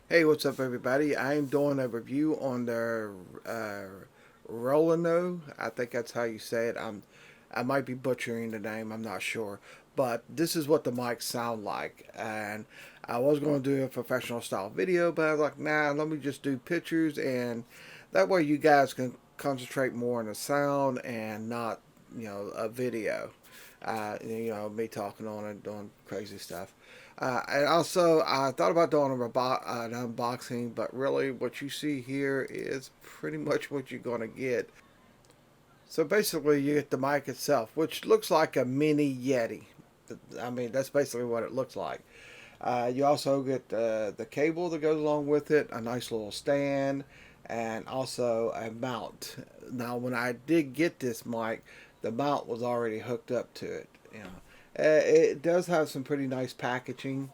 Hey, what's up, everybody? I am doing a review on the RALENO. I think that's how you say it. I might be butchering the name. I'm not sure, but this is what the mics sound like. And I was going to do a professional style video, but I was like, nah, let me just do pictures, and that way you guys can concentrate more on the sound and not, a video. Me talking on and doing crazy stuff. And also, I thought about doing an unboxing, but really, what you see here is pretty much what you're going to get. So basically, you get the mic itself, which looks like a mini Yeti. I mean, that's basically what it looks like. You also get the cable that goes along with it, a nice little stand, and also a mount. Now, when I did get this mic, the mount was already hooked up to it. It does have some pretty nice packaging,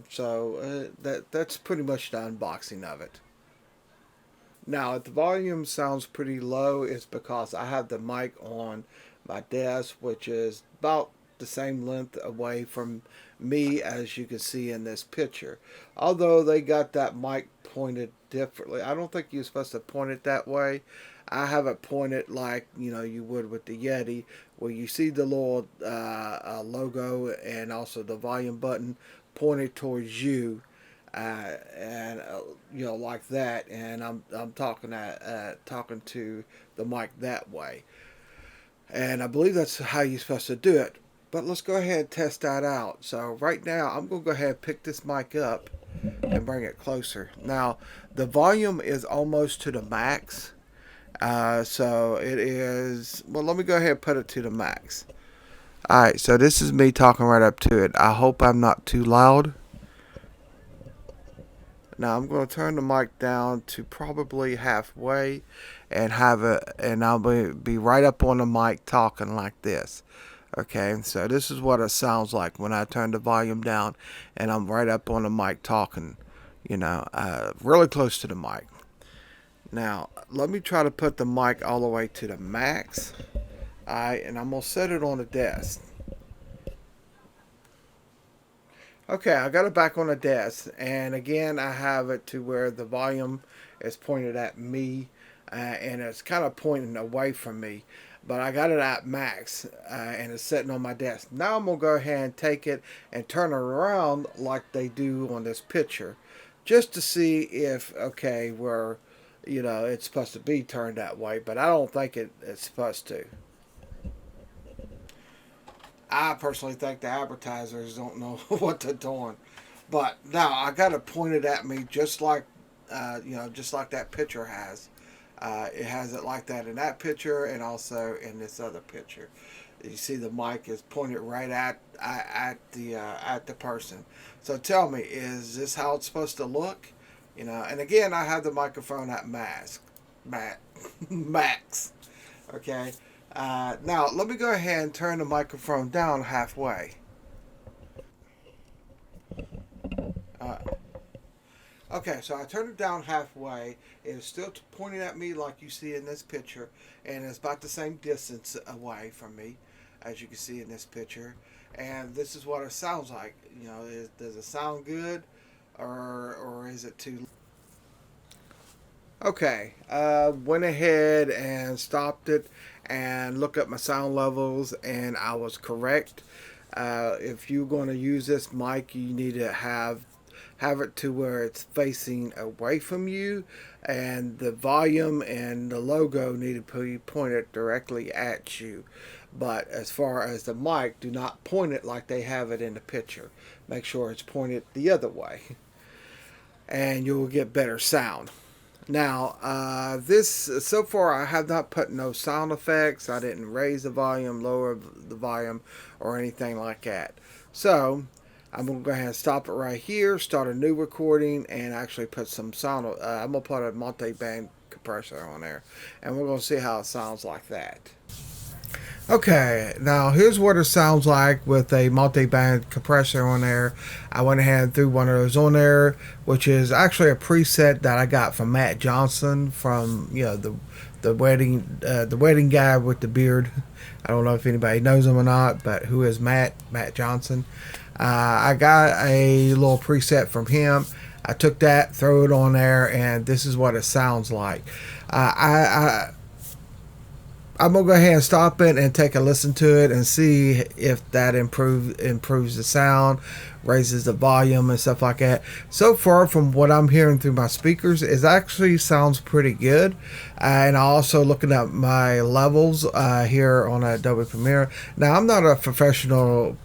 so that's pretty much the unboxing of it. Now, if the volume sounds pretty low, it's because I have the mic on my desk, which is about the same length away from me as you can see in this picture. Although they got that mic pointed differently. I don't think you're supposed to point it that way. I have it pointed like you would with the Yeti, where you see the little logo and also the volume button pointed towards you, and like that, and I'm talking to the mic that way, and I believe that's how you're supposed to do it. But let's go ahead and test that out. So right now I'm gonna go ahead and pick this mic up and bring it closer. Now the volume is almost to the max, so it is. Well, let me go ahead and put it to the max. All right, so this is me talking right up to it. I hope I'm not too loud. Now I'm going to turn the mic down to probably halfway, and I'll be right up on the mic talking like this. Okay, so this is what it sounds like when I turn the volume down, and I'm right up on the mic talking. Really close to the mic. Now let me try to put the mic all the way to the max. Alright, and I'm gonna set it on the desk. Okay, I got it back on the desk, and again, I have it to where the volume is pointed at me, and it's kind of pointing away from me. But I got it at max, and it's sitting on my desk. Now I'm gonna go ahead and take it and turn it around like they do on this picture, just to see if where it's supposed to be turned that way. But I don't think it's supposed to. I personally think the advertisers don't know what they're doing. But now I got it pointed at me just like that picture has. It has it like that in that picture and also in this other picture. You see the mic is pointed right at the person. So tell me, is this how it's supposed to look? And again, I have the microphone at max. Okay. Now, let me go ahead and turn the microphone down halfway. Uh, okay, so I turned it down halfway. It's still pointing at me like you see in this picture, and it's about the same distance away from me as you can see in this picture. And this is what it sounds like. Does it sound good, or is it too? Okay, went ahead and stopped it and looked at my sound levels, and I was correct. If you're going to use this mic, you need to have it to where it's facing away from you, and the volume and the logo need to be pointed directly at you. But as far as the mic, do not point it like they have it in the picture. Make sure it's pointed the other way, and you will get better sound. Now, this so far I have not put no sound effects. I didn't raise the volume, lower the volume, or anything like that. So I'm gonna go ahead and stop it right here, start a new recording, and actually put some sound. I'm gonna put a multi-band compressor on there, and we're gonna see how it sounds like that. Okay, now here's what it sounds like with a multi-band compressor on there. I went ahead and threw one of those on there, which is actually a preset that I got from Matt Johnson from the wedding guy with the beard. I don't know if anybody knows him or not, but who is Matt Johnson? I got a little preset from him. I took that, throw it on there, and this is what it sounds like. I'm gonna go ahead and stop it and take a listen to it and see if that improves the sound, raises the volume and stuff like that. So far, from what I'm hearing through my speakers, it actually sounds pretty good. And also looking at my levels here on Adobe Premiere. Now, I'm not a professional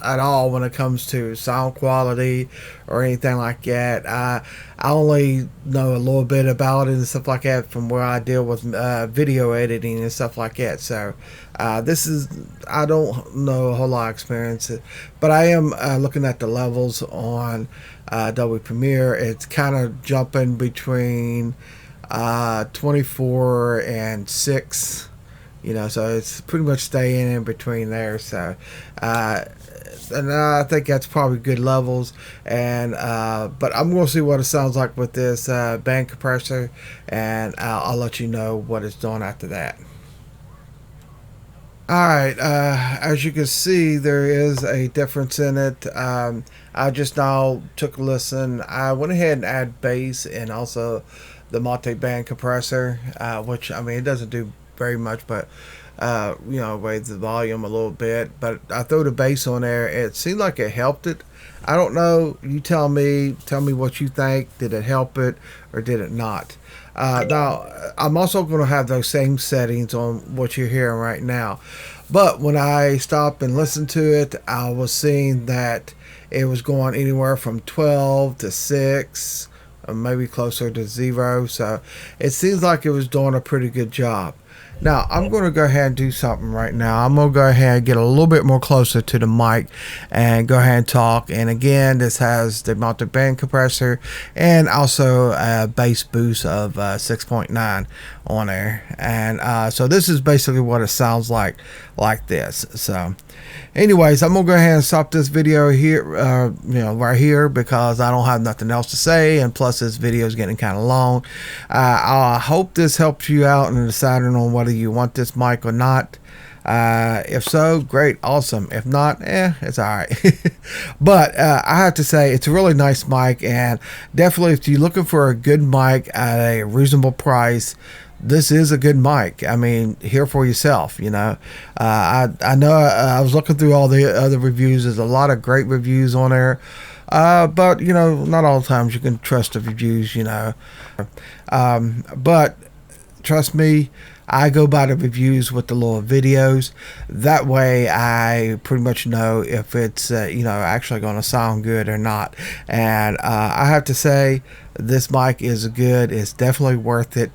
at all when it comes to sound quality or anything like that. I only know a little bit about it and stuff like that from where I deal with video editing and stuff like that. So this is, I don't know a whole lot of experience, but I am looking at the levels on Adobe Premiere. It's kind of jumping between 24 and 6, you know, so it's pretty much staying in between there. So and I think that's probably good levels. And but I'm going to see what it sounds like with this band compressor, and I'll let you know what it's doing after that. Alright, as you can see, there is a difference in it. I just now took a listen. I went ahead and add bass and also the multi-band compressor, which, I mean, it doesn't do very much, but you know, raise the volume a little bit. But I threw the bass on there. It seemed like it helped it. I don't know. You tell me what you think. Did it help it or did it not? Now, I'm also going to have those same settings on what you're hearing right now. But when I stopped and listened to it, I was seeing that it was going anywhere from 12 to 6, or maybe closer to 0. So it seems like it was doing a pretty good job. Now, I'm going to go ahead and do something right now. I'm going to go ahead and get a little bit more closer to the mic and go ahead and talk. And again, this has the multi-band compressor and also a bass boost of 6.9 on there. And so this is basically what it sounds like this. So anyways, I'm going to go ahead and stop this video here, you know, right here, because I don't have nothing else to say. And plus, this video is getting kind of long. I hope this helps you out in deciding on whether you want this mic or not. If so, great, awesome. If not, it's alright. But I have to say, it's a really nice mic, and definitely if you're looking for a good mic at a reasonable price, this is a good mic. I mean, hear for yourself, you know. I know I was looking through all the other reviews. There's a lot of great reviews on there. But, you know, not all the times you can trust the reviews, you know. But trust me, I go by the reviews with the little videos. That way I pretty much know if it's, you know, actually going to sound good or not. And I have to say, this mic is good. It's definitely worth it.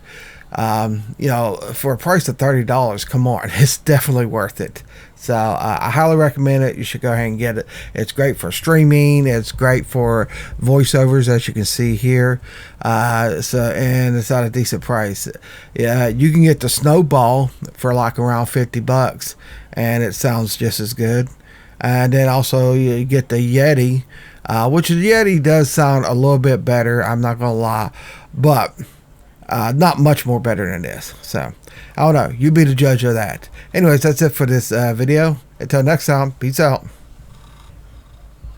You know, for a price of $30, come on, it's definitely worth it. So I highly recommend it. You should go ahead and get it. It's great for streaming. It's great for voiceovers, as you can see here. And it's at a decent price. Yeah, you can get the Snowball for like around $50, and it sounds just as good. And then also you get the Yeti, which the Yeti does sound a little bit better. I'm not gonna lie, but not much more better than this. So I don't know, you be the judge of that. Anyways, that's it for this video. Until next time, peace out.